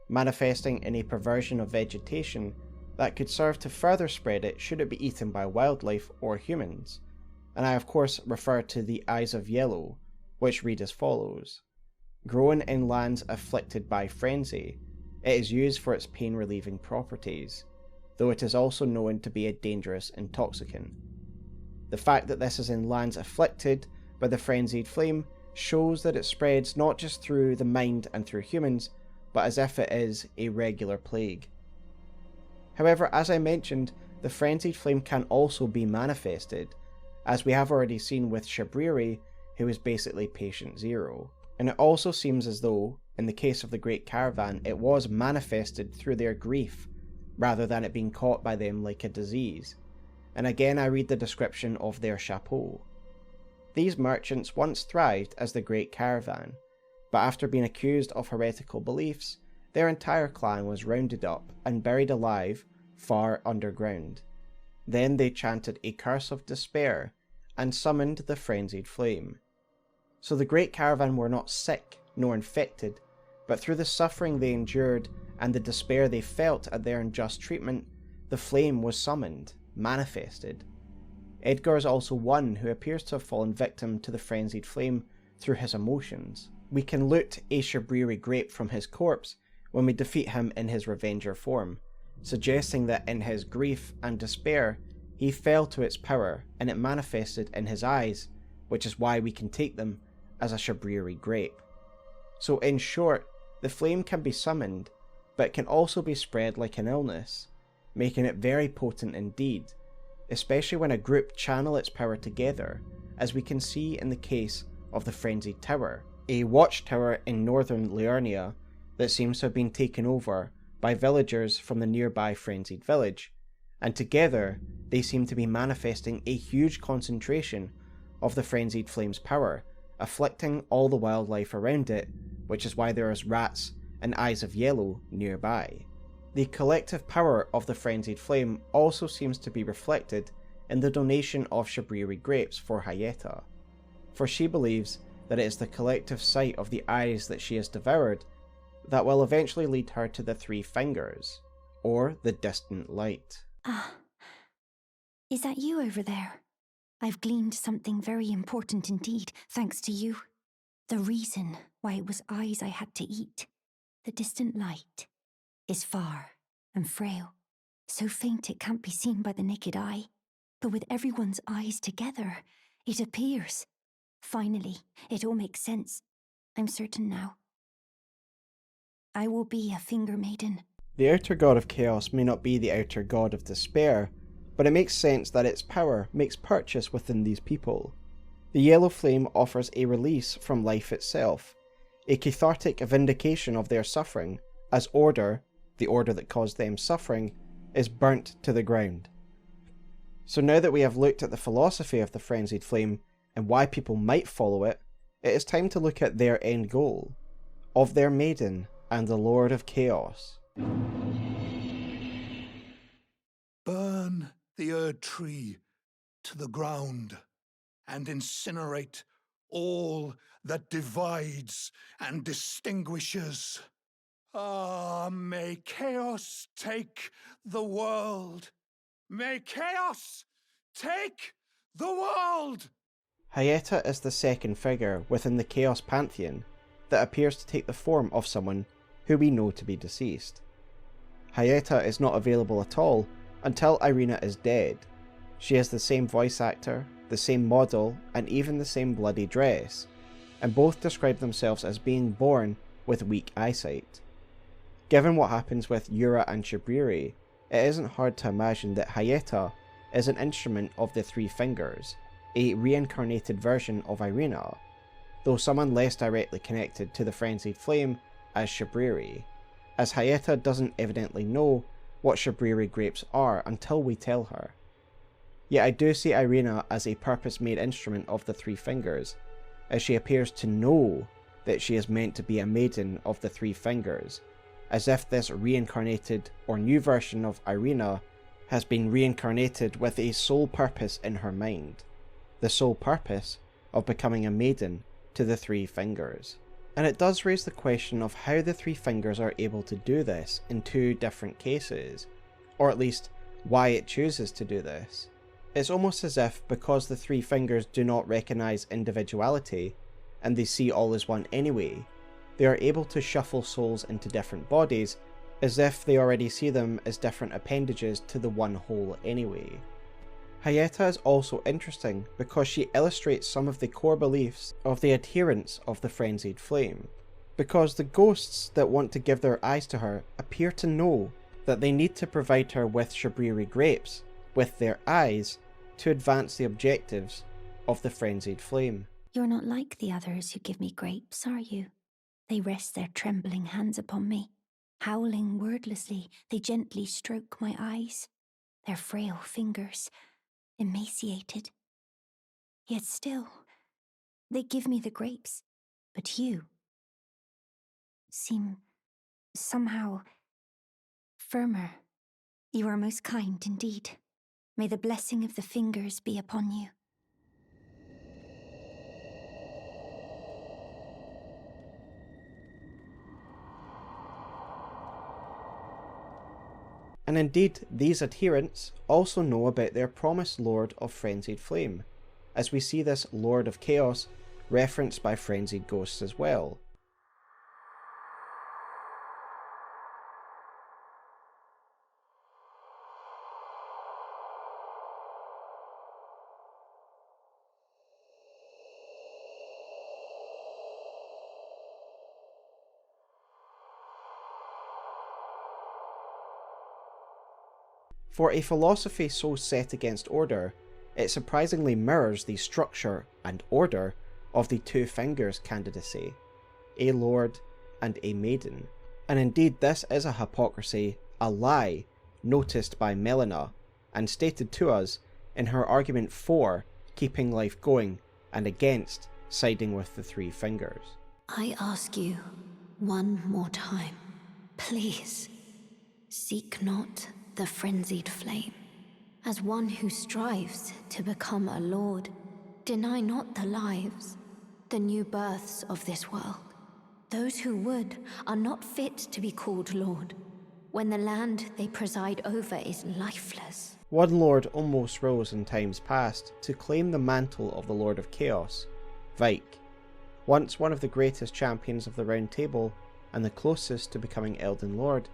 manifesting in a perversion of vegetation that could serve to further spread it should it be eaten by wildlife or humans. And I of course refer to the Eyes of Yellow, which read as follows. Grown in lands afflicted by frenzy, it is used for its pain-relieving properties, though it is also known to be a dangerous intoxicant. The fact that this is in lands afflicted by the Frenzied Flame shows that it spreads not just through the mind and through humans, but as if it is a regular plague. However, as I mentioned, the Frenzied Flame can also be manifested, as we have already seen with Shabriri, who is basically patient zero. And it also seems as though, in the case of the Great Caravan, it was manifested through their grief, rather than it being caught by them like a disease. And again I read the description of their chapeau. These merchants once thrived as the Great Caravan, but after being accused of heretical beliefs, their entire clan was rounded up and buried alive far underground. Then they chanted a curse of despair and summoned the Frenzied Flame. So the Great Caravan were not sick nor infected, but through the suffering they endured and the despair they felt at their unjust treatment, the flame was summoned, manifested. Edgar is also one who appears to have fallen victim to the Frenzied Flame through his emotions. We can loot a Shabriri grape from his corpse when we defeat him in his Revenger form, suggesting that in his grief and despair, he fell to its power and it manifested in his eyes, which is why we can take them as a Shabriri grape. So in short, the flame can be summoned, but it can also be spread like an illness, making it very potent indeed, especially when a group channel its power together, as we can see in the case of the Frenzied Tower, a watchtower in northern Liurnia that seems to have been taken over by villagers from the nearby Frenzied village, and together they seem to be manifesting a huge concentration of the Frenzied Flame's power, afflicting all the wildlife around it, which is why there is rats and Eyes of Yellow nearby. The collective power of the Frenzied Flame also seems to be reflected in the donation of Shabriri grapes for Hyetta, for she believes that it is the collective sight of the eyes that she has devoured that will eventually lead her to the Three Fingers, or the distant light. Ah, is that you over there? I've gleaned something very important indeed, thanks to you. The reason why it was eyes I had to eat, the distant light, is far and frail, so faint it can't be seen by the naked eye. But with everyone's eyes together, it appears. Finally, it all makes sense. I'm certain now. I will be a finger maiden. The outer god of chaos may not be the outer god of despair, but it makes sense that its power makes purchase within these people. The yellow flame offers a release from life itself, a cathartic vindication of their suffering, as order, the order that caused them suffering, is burnt to the ground. So now that we have looked at the philosophy of the Frenzied Flame and why people might follow it, it is time to look at their end goal, of their maiden and the Lord of Chaos. Burn the Erd Tree to the ground and incinerate all that divides and distinguishes. Ah, may chaos take the world. May chaos take the world! Hyetta is the second figure within the Chaos Pantheon that appears to take the form of someone who we know to be deceased. Hyetta is not available at all until Irina is dead. She has the same voice actor, the same model, and even the same bloody dress, and both describe themselves as being born with weak eyesight. Given what happens with Yura and Shabriri, it isn't hard to imagine that Hyetta is an instrument of the Three Fingers, a reincarnated version of Irina, though someone less directly connected to the Frenzied Flame as Shabriri, as Hyetta doesn't evidently know what Shabriri grapes are until we tell her. Yet I do see Irina as a purpose-made instrument of the Three Fingers, as she appears to know that she is meant to be a maiden of the Three Fingers, as if this reincarnated or new version of Irina has been reincarnated with a sole purpose in her mind, the sole purpose of becoming a maiden to the Three Fingers. And it does raise the question of how the Three Fingers are able to do this in two different cases, or at least why it chooses to do this. It's almost as if because the Three Fingers do not recognise individuality, and they see all as one anyway, they are able to shuffle souls into different bodies as if they already see them as different appendages to the one whole anyway. Hyetta is also interesting because she illustrates some of the core beliefs of the adherents of the Frenzied Flame, because the ghosts that want to give their eyes to her appear to know that they need to provide her with Shabriri grapes, with their eyes, to advance the objectives of the Frenzied Flame. You're not like the others who give me grapes, are you? They rest their trembling hands upon me. Howling wordlessly, they gently stroke my eyes, their frail fingers emaciated. Yet still, they give me the grapes, but you seem somehow firmer. You are most kind indeed. May the blessing of the fingers be upon you. And indeed, these adherents also know about their promised Lord of Frenzied Flame, as we see this Lord of Chaos referenced by frenzied ghosts as well. For a philosophy so set against order, it surprisingly mirrors the structure and order of the Two Fingers candidacy, a lord and a maiden. And indeed this is a hypocrisy, a lie, noticed by Melina, and stated to us in her argument for keeping life going and against siding with the Three Fingers. I ask you one more time, please, seek not the Frenzied Flame. As one who strives to become a lord, deny not the lives, the new births of this world. Those who would are not fit to be called lord, when the land they preside over is lifeless. One lord almost rose in times past to claim the mantle of the Lord of Chaos, Vyke, once one of the greatest champions of the Round Table and the closest to becoming Elden Lord.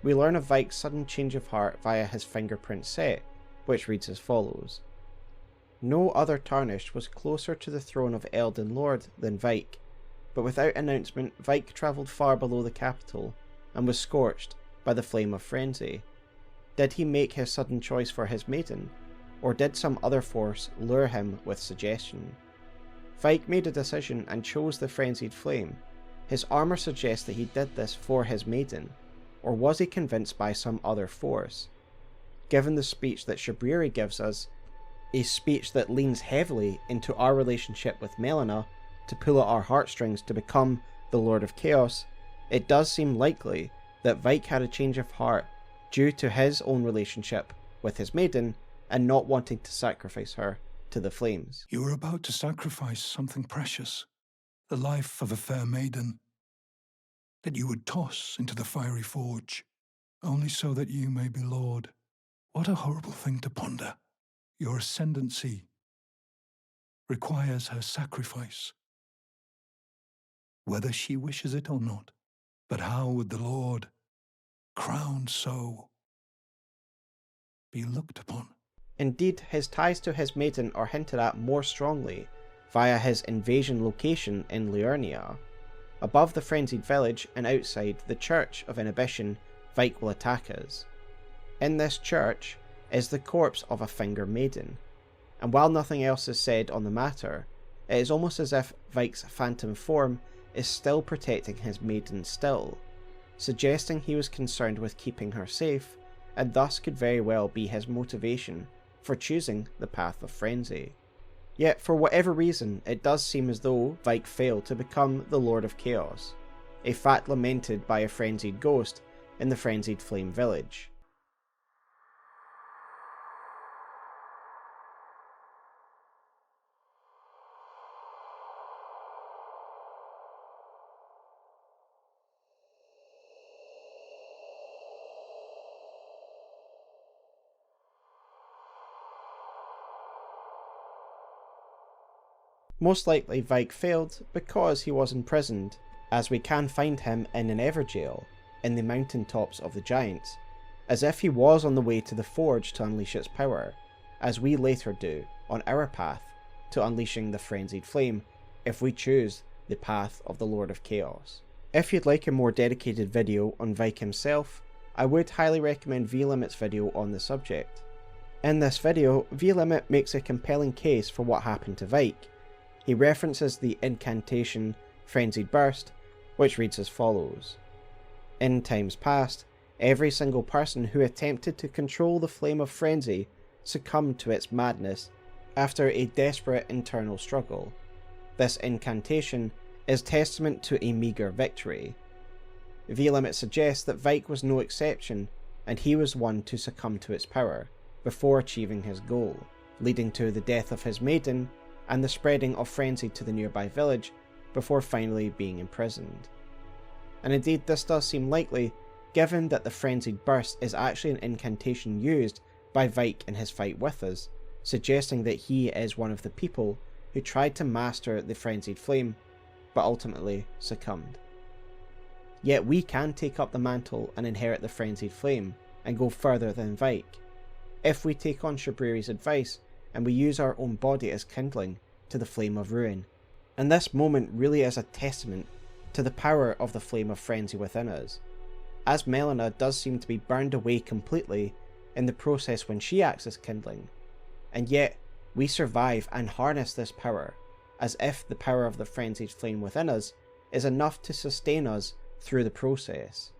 We learn of Vyke's sudden change of heart via his fingerprint set, which reads as follows. No other Tarnished was closer to the throne of Elden Lord than Vyke, but without announcement Vyke travelled far below the capital, and was scorched by the flame of frenzy? Did he make his sudden choice for his maiden, or did some other force lure him with suggestion? Vyke made a decision and chose the frenzied flame. His armour suggests that he did this for his maiden, or was he convinced by some other force? Given the speech that Shabriri gives us, a speech that leans heavily into our relationship with Melina to pull at our heartstrings to become the Lord of Chaos, it does seem likely that Vyke had a change of heart due to his own relationship with his maiden and not wanting to sacrifice her to the flames. You were about to sacrifice something precious, the life of a fair maiden, that you would toss into the fiery forge, only so that you may be Lord. What a horrible thing to ponder. Your ascendancy requires her sacrifice, whether she wishes it or not. But how would the Lord, crowned so, be looked upon? Indeed, his ties to his maiden are hinted at more strongly via his invasion location in Liurnia. Above the frenzied village and outside the Church of Inhibition, Vyke will attack us. In this church is the corpse of a finger maiden, and while nothing else is said on the matter, it is almost as if Vyke's phantom form is still protecting his maiden still, suggesting he was concerned with keeping her safe, and thus could very well be his motivation for choosing the path of frenzy. Yet for whatever reason, it does seem as though Vyke failed to become the Lord of Chaos, a fact lamented by a frenzied ghost in the Frenzied Flame village. Most likely Vyke failed because he was imprisoned, as we can find him in an Everjail, in the mountain tops of the Giants, as if he was on the way to the Forge to unleash its power, as we later do on our path to unleashing the Frenzied Flame if we choose the path of the Lord of Chaos. If you'd like a more dedicated video on Vyke himself, I would highly recommend V-Limit's video on the subject. In this video, V-Limit makes a compelling case for what happened to Vyke. He references the incantation Frenzied Burst, which reads as follows. In times past, every single person who attempted to control the flame of frenzy succumbed to its madness after a desperate internal struggle. This incantation is testament to a meagre victory. V-Limit suggests that Vyke was no exception, and he was one to succumb to its power before achieving his goal, leading to the death of his maiden and the spreading of frenzy to the nearby village before finally being imprisoned. And indeed this does seem likely, given that the Frenzied Burst is actually an incantation used by Vyke in his fight with us, suggesting that he is one of the people who tried to master the Frenzied Flame, but ultimately succumbed. Yet we can take up the mantle and inherit the Frenzied Flame, and go further than Vyke, if we take on Shabriri's advice and we use our own body as kindling to the flame of ruin. And this moment really is a testament to the power of the flame of frenzy within us, as Melina does seem to be burned away completely in the process when she acts as kindling, and yet we survive and harness this power, as if the power of the frenzied flame within us is enough to sustain us through the process.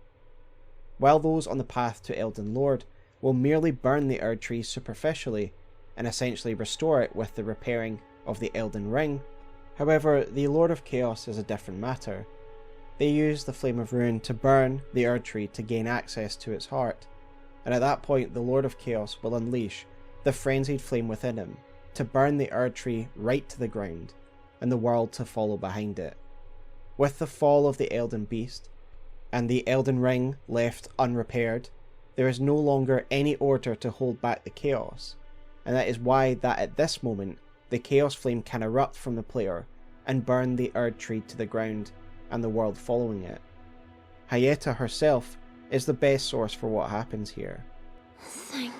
While those on the path to Elden Lord will merely burn the Erd Tree superficially and essentially restore it with the repairing of the Elden Ring. However, the Lord of Chaos is a different matter. They use the Flame of Ruin to burn the Erd Tree to gain access to its heart, and at that point the Lord of Chaos will unleash the frenzied flame within him to burn the Erd Tree right to the ground, and the world to follow behind it. With the fall of the Elden Beast, and the Elden Ring left unrepaired, there is no longer any order to hold back the chaos, and that is why that at this moment the Chaos Flame can erupt from the player and burn the Erd Tree to the ground and the world following it. Hyetta herself is the best source for what happens here. Thank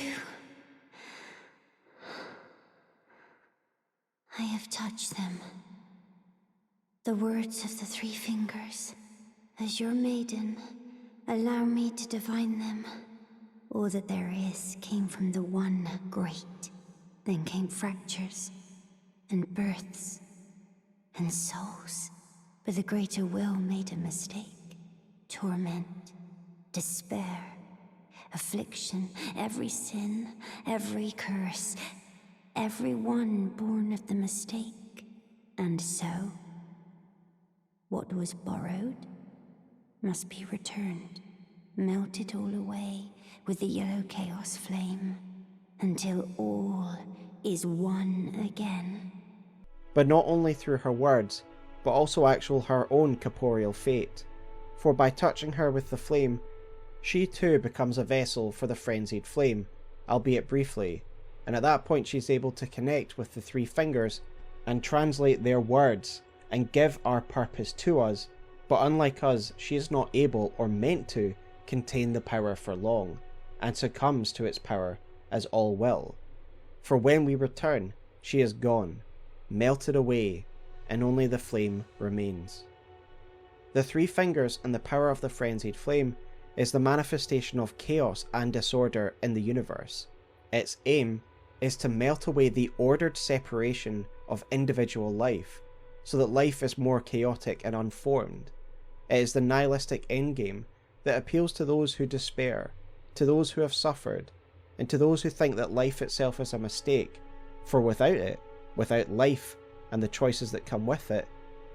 you. I have touched them. The words of the three fingers. As your maiden, allow me to divine them. All that there is came from the one great. Then came fractures, and births, and souls. But the greater will made a mistake. Torment, despair, affliction, every sin, every curse, every one born of the mistake. And so, what was borrowed must be returned, melted all away with the yellow chaos flame, until all is one again. But not only through her words, but also her own corporeal fate. For by touching her with the flame, she too becomes a vessel for the Frenzied Flame, albeit briefly, and at that point she's able to connect with the three fingers and translate their words and give our purpose to us, but unlike us, she is not able or meant to contain the power for long, and succumbs to its power as all will. For when we return, she is gone, melted away, and only the flame remains. The three fingers and the power of the Frenzied Flame is the manifestation of chaos and disorder in the universe. Its aim is to melt away the ordered separation of individual life, so that life is more chaotic and unformed. It is the nihilistic endgame that appeals to those who despair, to those who have suffered, and to those who think that life itself is a mistake, for without it, without life and the choices that come with it,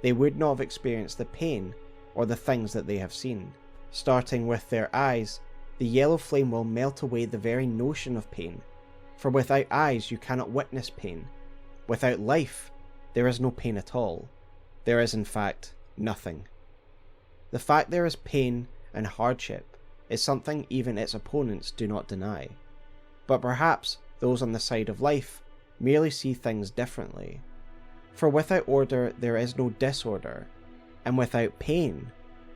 they would not have experienced the pain or the things that they have seen. Starting with their eyes, the yellow flame will melt away the very notion of pain, for without eyes you cannot witness pain. Without life, there is no pain at all. There is in fact nothing. The fact there is pain and hardship is something even its opponents do not deny. But perhaps those on the side of life merely see things differently. For without order there is no disorder, and without pain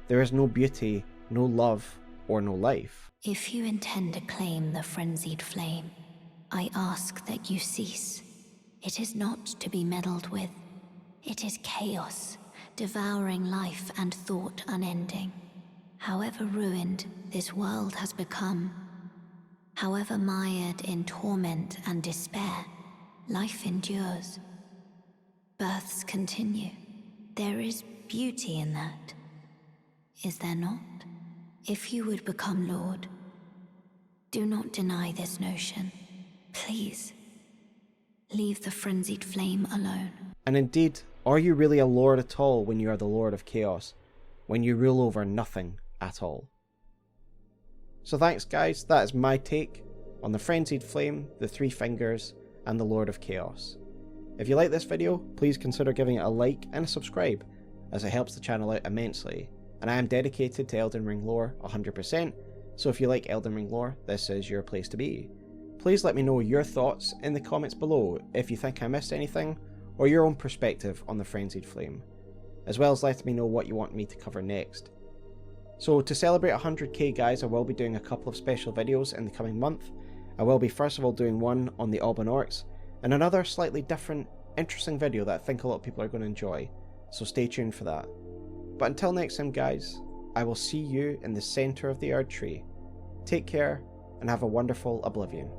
there is no beauty, no love, or no life. If you intend to claim the Frenzied Flame, I ask that you cease. It is not to be meddled with. It is chaos, devouring life and thought unending. However ruined this world has become, however mired in torment and despair, life endures. Births continue. There is beauty in that. Is there not? If you would become Lord, do not deny this notion. Please, leave the Frenzied Flame alone. And indeed, are you really a lord at all when you are the Lord of Chaos, when you rule over nothing at all? So thanks guys, that is my take on the Frenzied Flame, the Three Fingers, and the Lord of Chaos. If you like this video, please consider giving it a like and a subscribe, as it helps the channel out immensely, and I am dedicated to Elden Ring lore 100%, so if you like Elden Ring lore, this is your place to be. Please let me know your thoughts in the comments below if you think I missed anything, or your own perspective on the Frenzied Flame, as well as letting me know what you want me to cover next. So to celebrate 100k guys, I will be doing a couple of special videos in the coming month. I will be first of all doing one on the Alban Orcs, and another slightly different, interesting video that I think a lot of people are going to enjoy, so stay tuned for that. But until next time guys, I will see you in the centre of the Erd Tree. Take care, and have a wonderful Oblivion.